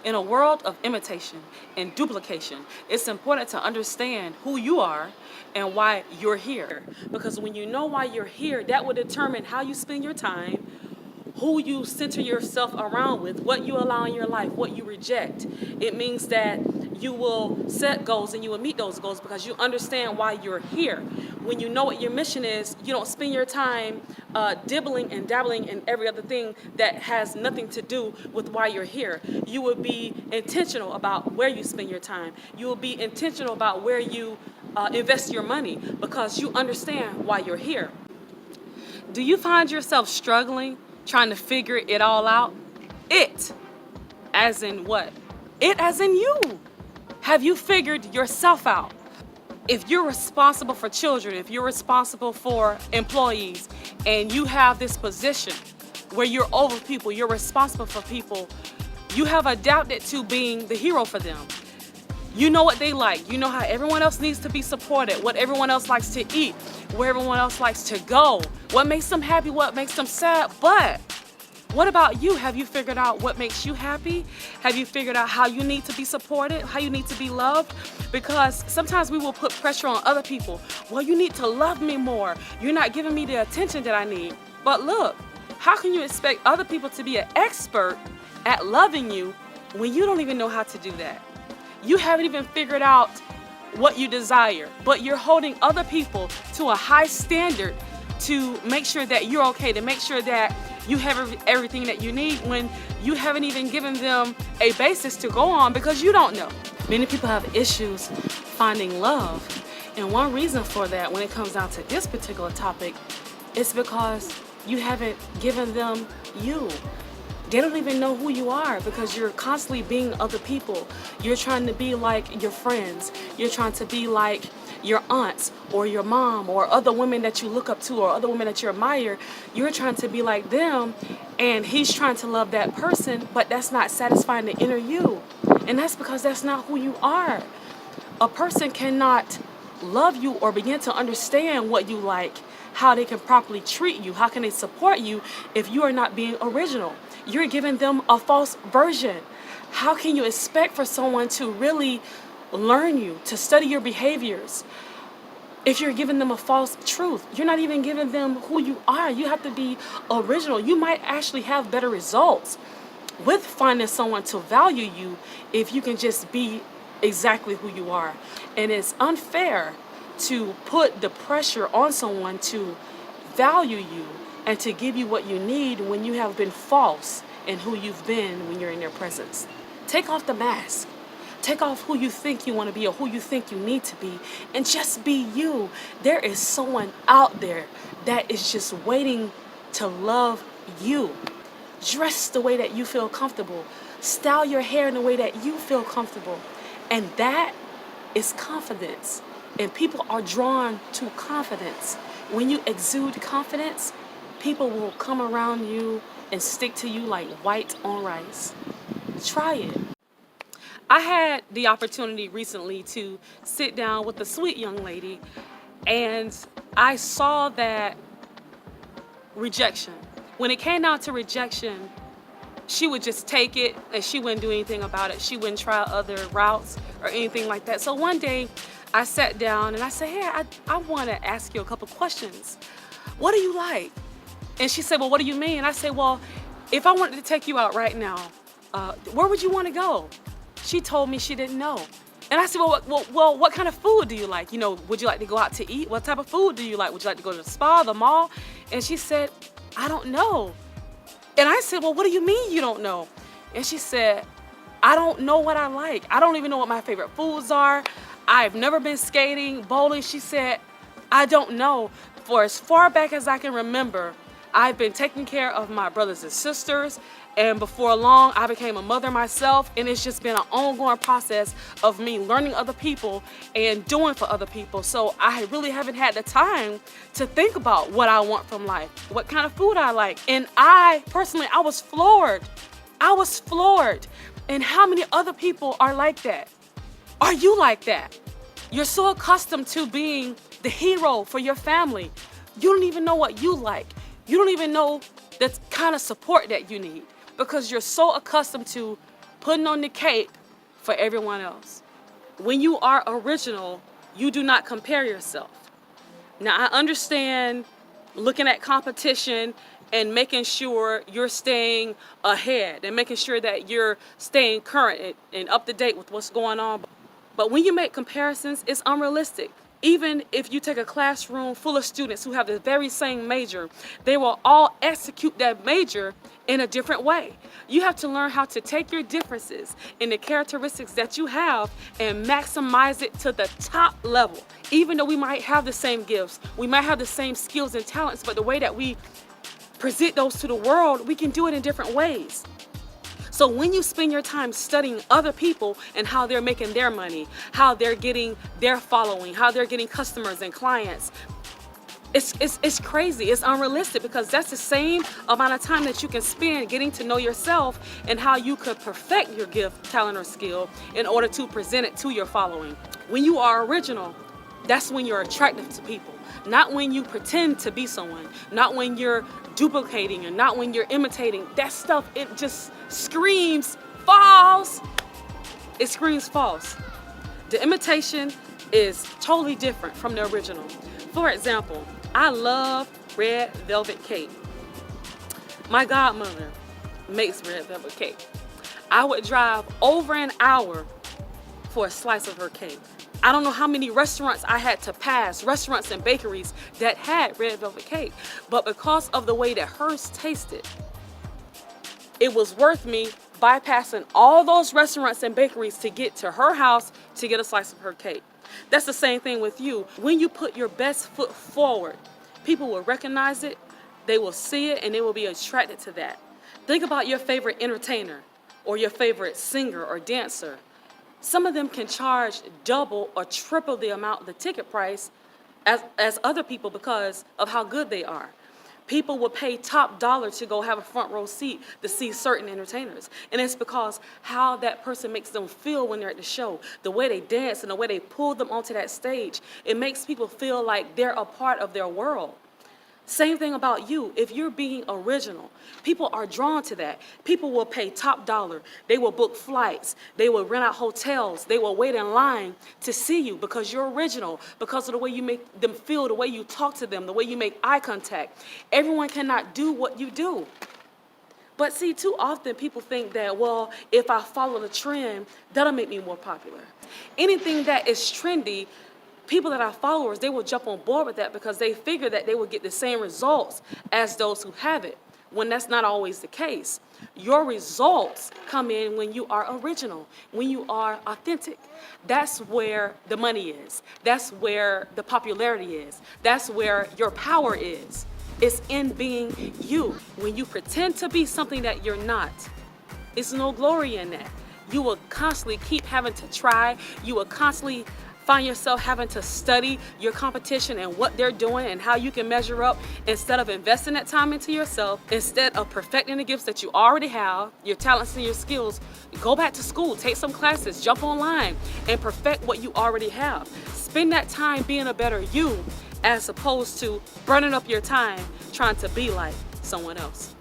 In a world of imitation and duplication, it's important to understand who you are and why you're here. Because when you know why you're here, that will determine how you spend your time, who you center yourself around with, what you allow in your life, what you reject. It means that you will set goals and you will meet those goals because you understand why you're here. When you know what your mission is, you don't spend your time dibbling and dabbling in every other thing that has nothing to do with why you're here. You will be intentional about where you spend your time. You will be intentional about where you invest your money because you understand why you're here. Do you find yourself struggling, trying to figure it all out? It, as in what? It as in you. Have you figured yourself out? If you're responsible for children, if you're responsible for employees, and you have this position where you're over people, you're responsible for people, you have adapted to being the hero for them. You know what they like. You know how everyone else needs to be supported, what everyone else likes to eat, where everyone else likes to go, what makes them happy, what makes them sad. But what about you? Have you figured out what makes you happy? Have you figured out how you need to be supported, how you need to be loved? Because sometimes we will put pressure on other people. Well, you need to love me more. You're not giving me the attention that I need. But look, how can you expect other people to be an expert at loving you when you don't even know how to do that? You haven't even figured out what you desire, but you're holding other people to a high standard to make sure that you're okay, to make sure that you have everything that you need when you haven't even given them a basis to go on because you don't know. Many people have issues finding love. And one reason for that when it comes down to this particular topic is because you haven't given them you. They don't even know who you are because you're constantly being other people. You're trying to be like your friends. You're trying to be like your aunts or your mom or other women that you look up to or other women that you admire. You're trying to be like them, and he's trying to love that person, but that's not satisfying the inner you. And that's because that's not who you are. A person cannot love you or begin to understand what you like, how they can properly treat you, how can they support you if you are not being original. You're giving them a false version. How can you expect for someone to really learn you, to study your behaviors, if you're giving them a false truth? You're not even giving them who you are. You have to be original. You might actually have better results with finding someone to value you if you can just be exactly who you are. And it's unfair to put the pressure on someone to value you and to give you what you need when you have been false in who you've been when you're in their presence. Take off the mask. Take off who you think you want to be or who you think you need to be, and just be you. There is someone out there that is just waiting to love you. Dress the way that you feel comfortable. Style your hair in the way that you feel comfortable. And that is confidence. And people are drawn to confidence. When you exude confidence, people will come around you and stick to you like white on rice. Try it. I had the opportunity recently to sit down with a sweet young lady, and I saw that rejection. When it came down to rejection, she would just take it and she wouldn't do anything about it. She wouldn't try other routes or anything like that. So one day I sat down and I said, hey, I want to ask you a couple questions. What do you like? And she said, well, what do you mean? I said, well, if I wanted to take you out right now, where would you want to go? She told me she didn't know. And I said, well, what kind of food do you like? You know, would you like to go out to eat? What type of food do you like? Would you like to go to the spa, the mall? And she said, I don't know. And I said, well, what do you mean you don't know? And she said, I don't know what I like. I don't even know what my favorite foods are. I've never been skating, bowling. She said, I don't know. For as far back as I can remember, I've been taking care of my brothers and sisters. And before long, I became a mother myself, and it's just been an ongoing process of me learning other people and doing for other people. So I really haven't had the time to think about what I want from life, what kind of food I like. And I personally, I was floored. I was floored. And how many other people are like that? Are you like that? You're so accustomed to being the hero for your family. You don't even know what you like. You don't even know the kind of support that you need, because you're so accustomed to putting on the cape for everyone else. When you are original, you do not compare yourself. Now, I understand looking at competition and making sure you're staying ahead and making sure that you're staying current and up to date with what's going on. But when you make comparisons, it's unrealistic. Even if you take a classroom full of students who have the very same major, they will all execute that major in a different way. You have to learn how to take your differences and the characteristics that you have and maximize it to the top level. Even though we might have the same gifts, we might have the same skills and talents, but the way that we present those to the world, we can do it in different ways. So when you spend your time studying other people and how they're making their money, how they're getting their following, how they're getting customers and clients, it's crazy. It's unrealistic, because that's the same amount of time that you can spend getting to know yourself and how you could perfect your gift, talent, or skill in order to present it to your following. When you are original, that's when you're attractive to people. Not when you pretend to be someone, not when you're duplicating, and not when you're imitating. That stuff, it just screams false. It screams false. The imitation is totally different from the original. For example, I love red velvet cake. My godmother makes red velvet cake. I would drive over an hour for a slice of her cake. I don't know how many restaurants I had to pass, restaurants and bakeries that had red velvet cake. But because of the way that hers tasted, it was worth me bypassing all those restaurants and bakeries to get to her house to get a slice of her cake. That's the same thing with you. When you put your best foot forward, people will recognize it, they will see it, and they will be attracted to that. Think about your favorite entertainer or your favorite singer or dancer. Some of them can charge double or triple the amount, the ticket price, as other people because of how good they are. People will pay top dollar to go have a front row seat to see certain entertainers. And it's because how that person makes them feel when they're at the show, the way they dance and the way they pull them onto that stage. It makes people feel like they're a part of their world. Same thing about you. If you're being original, people are drawn to that. People will pay top dollar. They will book flights. They will rent out hotels. They will wait in line to see you because you're original, because of the way you make them feel, the way you talk to them, the way you make eye contact. Everyone cannot do what you do. But see, too often people think that, well, if I follow the trend, that'll make me more popular. Anything that is trendy, people that are followers, they will jump on board with that because they figure that they will get the same results as those who have it, when that's not always the case. Your results come in when you are original, when you are authentic. That's where the money is. That's where the popularity is. That's where your power is. It's in being you. When you pretend to be something that you're not, it's no glory in that. You will constantly keep having to try. You will constantly find yourself having to study your competition and what they're doing and how you can measure up, instead of investing that time into yourself, instead of perfecting the gifts that you already have, your talents and your skills. Go back to school, take some classes, jump online, and perfect what you already have. Spend that time being a better you, as opposed to burning up your time trying to be like someone else.